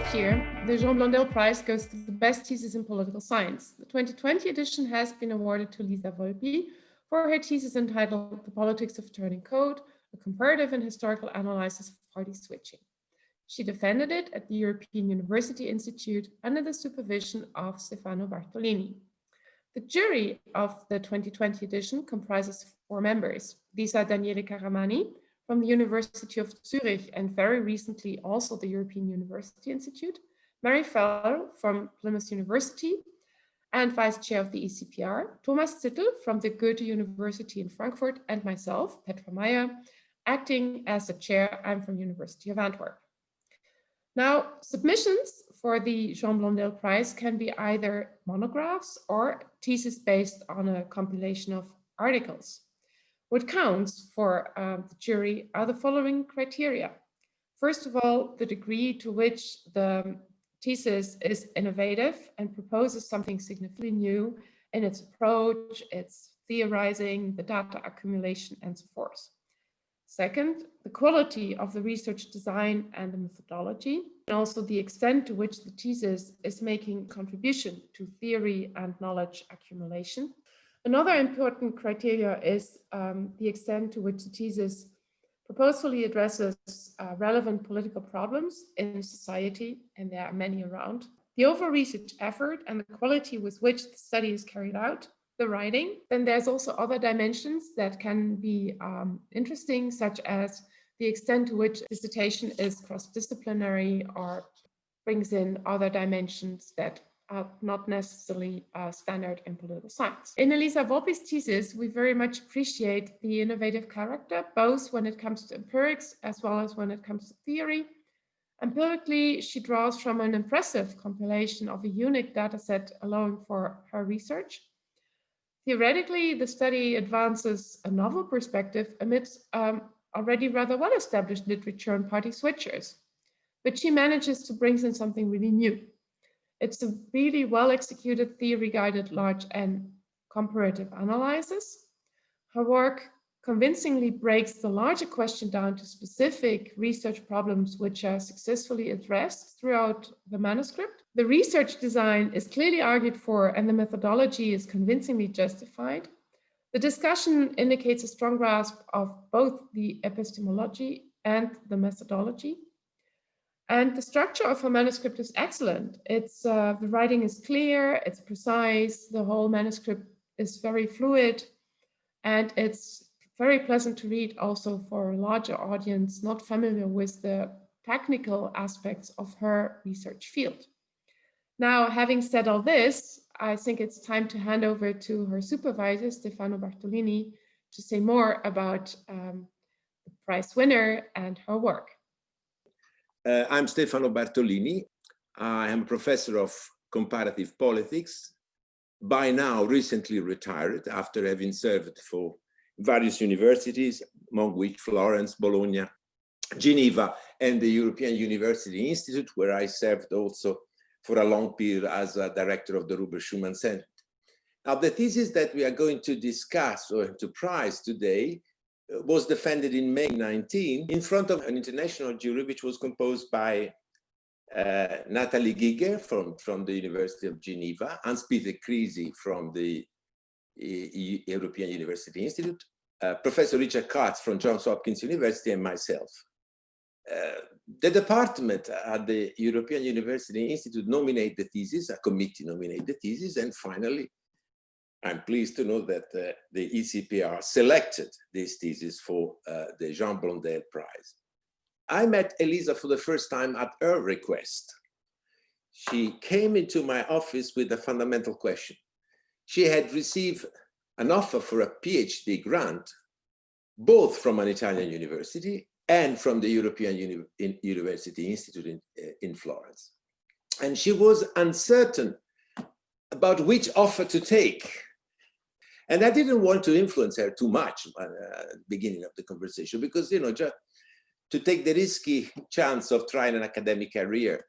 Last year, the Jean Blondel Prize goes to the best thesis in political science. The 2020 edition has been awarded to Elisa Volpi for her thesis entitled The Politics of Turning Code, a comparative and historical analysis of party switching. She defended it at the European University Institute under the supervision of Stefano Bartolini. The jury of the 2020 edition comprises 4 members. These are Daniele Caramani from the University of Zurich and very recently also the European University Institute, Mary Feller from Plymouth University and Vice Chair of the ECPR, Thomas Zittel from the Goethe University in Frankfurt, and myself, Petra Meyer, acting as the chair. I'm from University of Antwerp. Now, submissions for the Jean Blondel Prize can be either monographs or theses based on a compilation of articles. What counts for the jury are the following criteria. First of all, the degree to which the thesis is innovative and proposes something significantly new in its approach, its theorizing, the data accumulation, and so forth. Second, the quality of the research design and the methodology, and also the extent to which the thesis is making a contribution to theory and knowledge accumulation. Another important criteria is the extent to which the thesis purposefully addresses relevant political problems in society, and there are many around. The overall research effort and the quality with which the study is carried out, the writing. Then there's also other dimensions that can be interesting, such as the extent to which dissertation is cross-disciplinary or brings in other dimensions that are not necessarily standard in political science. In Elisa Volpi's thesis, we very much appreciate the innovative character, both when it comes to empirics as well as when it comes to theory. Empirically, she draws from an impressive compilation of a unique data set allowing for her research. Theoretically, the study advances a novel perspective amidst already rather well-established literature on party switchers, but she manages to bring in something really new. It's a really well-executed theory-guided large N comparative analysis. Her work convincingly breaks the larger question down to specific research problems which are successfully addressed throughout the manuscript. The research design is clearly argued for and the methodology is convincingly justified. The discussion indicates a strong grasp of both the epistemology and the methodology. And the structure of her manuscript is excellent. The writing is clear, it's precise, the whole manuscript is very fluid, and it's very pleasant to read also for a larger audience not familiar with the technical aspects of her research field. Now, having said all this, I think it's time to hand over to her supervisor, Stefano Bartolini, to say more about the prize winner and her work. I'm Stefano Bartolini. I am a professor of comparative politics, by now recently retired after having served for various universities, among which Florence, Bologna, Geneva, and the European University Institute, where I served also for a long period as a director of the Robert Schuman Center. Now, the thesis that we are going to discuss or to prize today was defended in May 19 in front of an international jury, which was composed by Nathalie Giger from the University of Geneva, Hans-Peter Krisi from the European University Institute, Professor Richard Katz from Johns Hopkins University, and myself. The department at the European University Institute nominated the thesis, a committee nominated the thesis, and finally, I'm pleased to know that the ECPR selected this thesis for the Jean Blondel Prize. I met Elisa for the first time at her request. She came into my office with a fundamental question. She had received an offer for a PhD grant, both from an Italian university and from the European University Institute in Florence. And she was uncertain about which offer to take. And I didn't want to influence her too much at the beginning of the conversation because, you know, just to take the risky chance of trying an academic career,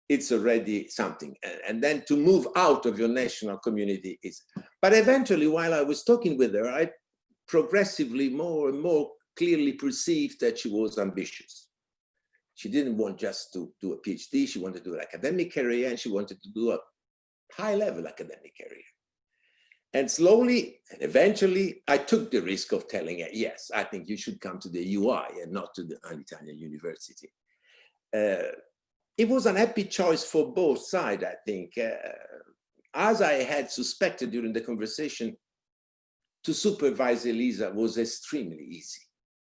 it's already something. And then to move out of your national community is. But eventually, while I was talking with her, I progressively more and more clearly perceived that she was ambitious. She didn't want just to do a PhD, she wanted to do an academic career, and she wanted to do a high-level academic career. And slowly and eventually, I took the risk of telling her, yes, I think you should come to the UI and not to an Italian university. It was an happy choice for both sides, I think. As I had suspected during the conversation, to supervise Elisa was extremely easy.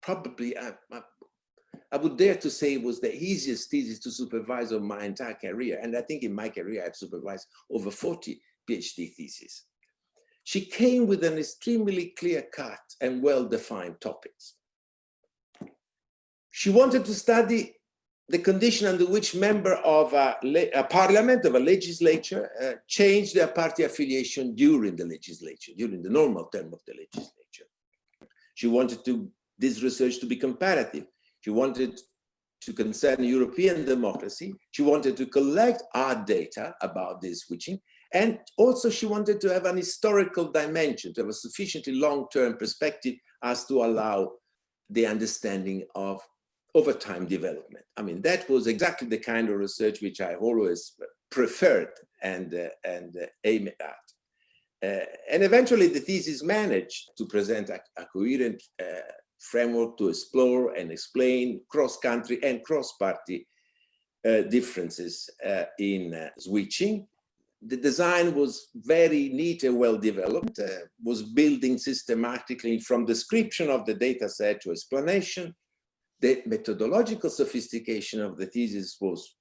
Probably, I would dare to say it was the easiest thesis to supervise of my entire career. And I think in my career, I've supervised over 40 PhD theses. She came with an extremely clear-cut and well-defined topics. She wanted to study the condition under which member of a parliament, of a legislature, change their party affiliation during the legislature, during the normal term of the legislature. She wanted this research to be comparative. She wanted to concern European democracy. She wanted to collect hard data about this switching. And also she wanted to have an historical dimension, to have a sufficiently long-term perspective as to allow the understanding of over time development. I mean, that was exactly the kind of research which I always preferred and aimed at. And eventually the thesis managed to present a coherent framework to explore and explain cross-country and cross-party differences in switching. The design was very neat and well developed, was building systematically from description of the data set to explanation. The methodological sophistication of the thesis was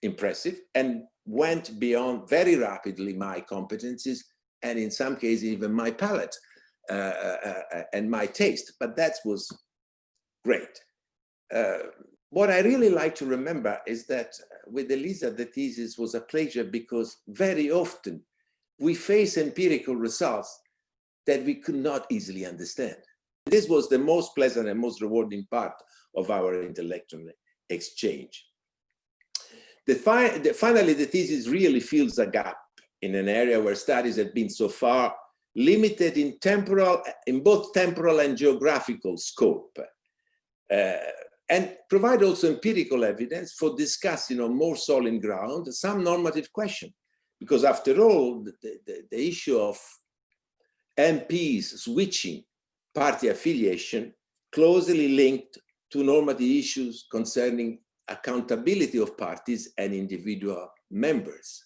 impressive and went beyond very rapidly my competencies and in some cases even my palate and my taste, but that was great. What I really like to remember is that with Elisa, the thesis was a pleasure because very often we face empirical results that we could not easily understand. This was the most pleasant and most rewarding part of our intellectual exchange. Finally, the thesis really fills a gap in an area where studies have been so far limited in both temporal and geographical scope. And provide also empirical evidence for discussing on more solid ground some normative question. Because after all, the issue of MPs switching party affiliation closely linked to normative issues concerning accountability of parties and individual members.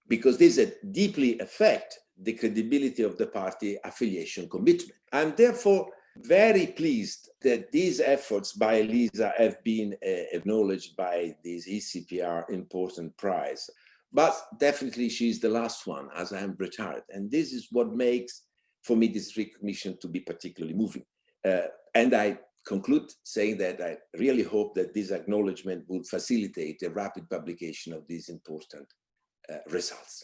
Because this deeply affects the credibility of the party affiliation commitment. I'm therefore very pleased that these efforts by Elisa have been acknowledged by this ECPR important prize. But definitely she's the last one, as I am retired. And this is what makes, for me, this recognition to be particularly moving. And I conclude saying that I really hope that this acknowledgement will facilitate the rapid publication of these important results.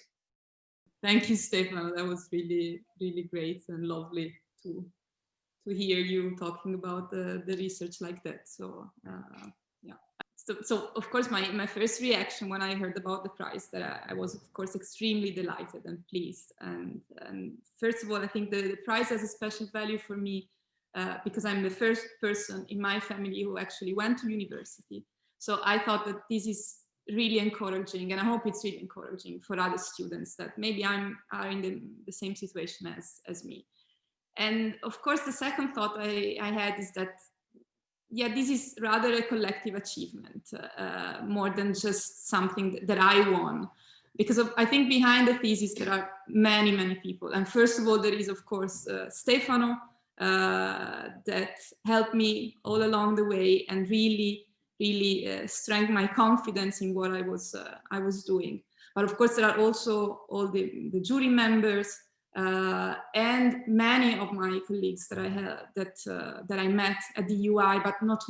Thank you, Stefano. That was really, really great and lovely to hear you talking about the research like that. So yeah. So of course, my first reaction when I heard about the prize, that I was of course extremely delighted and pleased. And first of all, I think the prize has a special value for me because I'm the first person in my family who actually went to university. So I thought that this is really encouraging, and I hope it's really encouraging for other students that maybe are in the same situation as me. And of course, the second thought I had is that, yeah, this is rather a collective achievement, more than just something that I won. Because I think behind the thesis, there are many, many people. And first of all, there is, of course, Stefano, that helped me all along the way and really strengthened my confidence in what I was doing. But of course, there are also all the jury members, and many of my colleagues that I had that I met at the UI, but not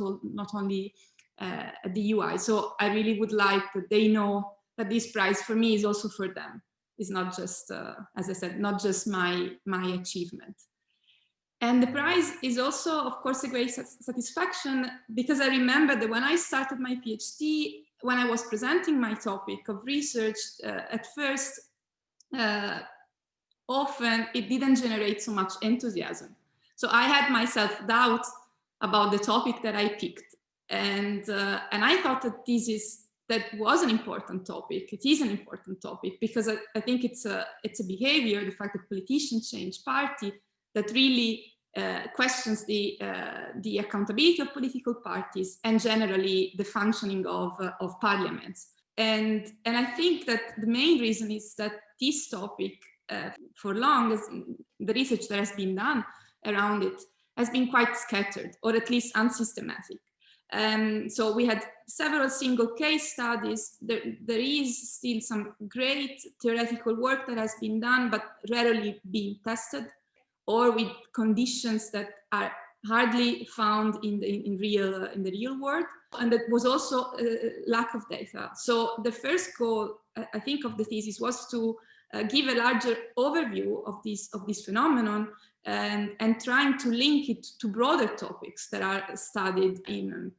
only at the UI. So I really would like that they know that this prize for me is also for them. It's not just, as I said, not just my achievement. And the prize is also, of course, a great satisfaction, because I remember that when I started my PhD, when I was presenting my topic of research, at first, often it didn't generate so much enthusiasm. So I had my self-doubt about the topic that I picked. And I thought that was an important topic. It is an important topic because I think it's a behavior, the fact that politicians change party, that really questions the accountability of political parties and generally the functioning of parliaments. And I think that the main reason is that this topic, for long, the research that has been done around it has been quite scattered, or at least unsystematic. So we had several single case studies. There is still some great theoretical work that has been done, but rarely being tested, or with conditions that are hardly found in the real world. And that was also lack of data. So the first goal, I think, of the thesis was to give a larger overview of this phenomenon and trying to link it to broader topics that are studied in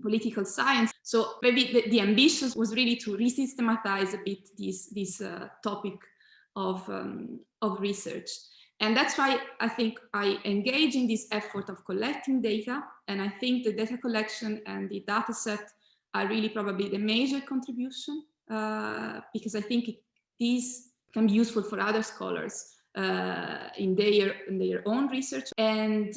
political science. So maybe the ambition was really to resystematize a bit this topic of research. And that's why I think I engage in this effort of collecting data. And I think the data collection and the data set are really probably the major contribution, because I think these can be useful for other scholars in their own research. And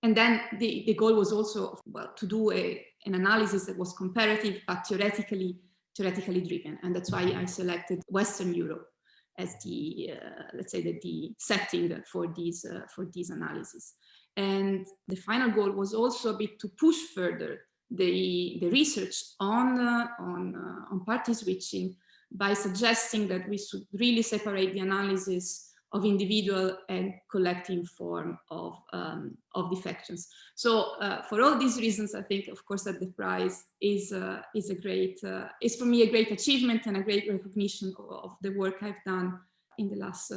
then the goal was also, well, to do an analysis that was comparative but theoretically driven. And that's why I selected Western Europe as the let's say that the setting for these analyses. And the final goal was also a bit to push further the research on party switching by suggesting that we should really separate the analysis of individual and collective form of defections. So for all these reasons, I think, of course, that the prize is for me a great achievement and a great recognition of the work I've done in the last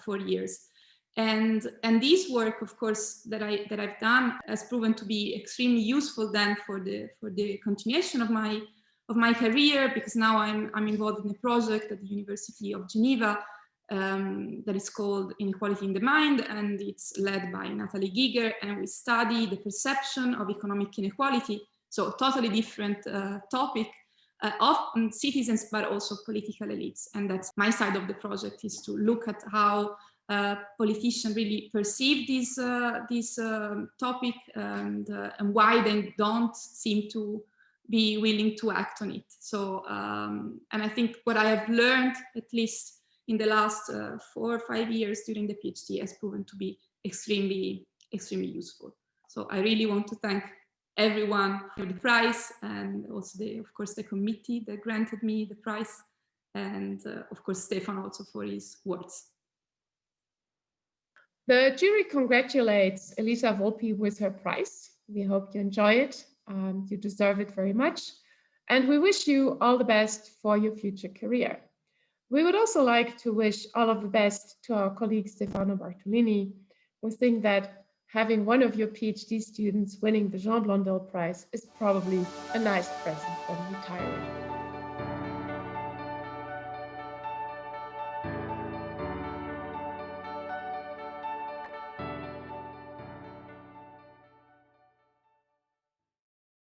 4 years. And this work, of course, that I've done has proven to be extremely useful then for the continuation of my career, because now I'm involved in a project at the University of Geneva that is called Inequality in the Mind, and it's led by Natalie Giger, and we study the perception of economic inequality, so a totally different topic of citizens, but also political elites. And that's my side of the project, is to look at how politicians really perceive this topic and why they don't seem to be willing to act on it. So, and I think what I have learned, at least in the last 4 or 5 years during the PhD, has proven to be extremely useful. So I really want to thank everyone for the prize, and also of course the committee that granted me the prize, and of course Stefan also for his words. The jury congratulates Elisa Volpi with her prize. We hope you enjoy it. You deserve it very much. And we wish you all the best for your future career. We would also like to wish all of the best to our colleague Stefano Bartolini. We think that having one of your PhD students winning the Jean Blondel Prize is probably a nice present when retired.